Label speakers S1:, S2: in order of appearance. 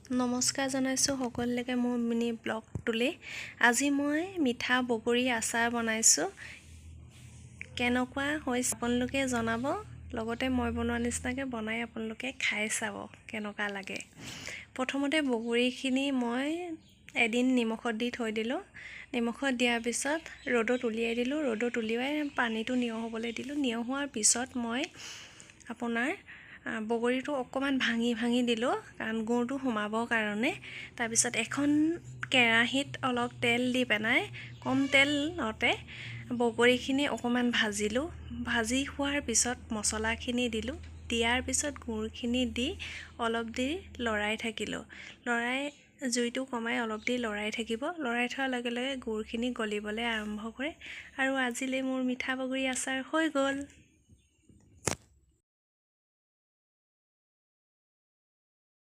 S1: নমস্কাৰ জনাইছোঁ সকলোকে মোৰ মিনি ব্লগটোলৈ। আজি মই মিঠা বগৰী আচাৰ বনাইছোঁ। কেনেকুৱা হৈছে আপোনালোকে জনাব, লগতে মই বনোৱা নিচিনাকৈ বনাই আপোনালোকে খাই চাব কেনেকুৱা লাগে। প্ৰথমতে বগৰীখিনি মই এদিন নিমখত দি থৈ দিলোঁ। নিমখত দিয়াৰ পিছত ৰ'দত উলিয়াই দিলোঁ। ৰ'দত উলিয়াই পানীটো নিয়ৰ হ'বলৈ দিলোঁ। নিয়ৰ হোৱাৰ পিছত মই আপোনাৰ বগৰীটো অকণমান ভাঙি দিলোঁ, কাৰণ গুড়টো সোমাবৰ কাৰণে। তাৰপিছত এখন কেৰাহীত অলপ তেল দি পেলাই কম তেলতে বগৰীখিনি অকণমান ভাজিলোঁ। ভাজি হোৱাৰ পিছত মছলাখিনি দিলোঁ। দিয়াৰ পিছত গুড়খিনি দি অলপ দেৰি লৰাই থাকিলোঁ। জুইটো কমাই অলপ দেৰি লৰাই থাকিব। লৰাই থোৱাৰ লগে লগে গুড়খিনি গলিবলৈ আৰম্ভ কৰে আৰু আজিলৈ মোৰ মিঠা বগৰী আচাৰ হৈ গ'ল।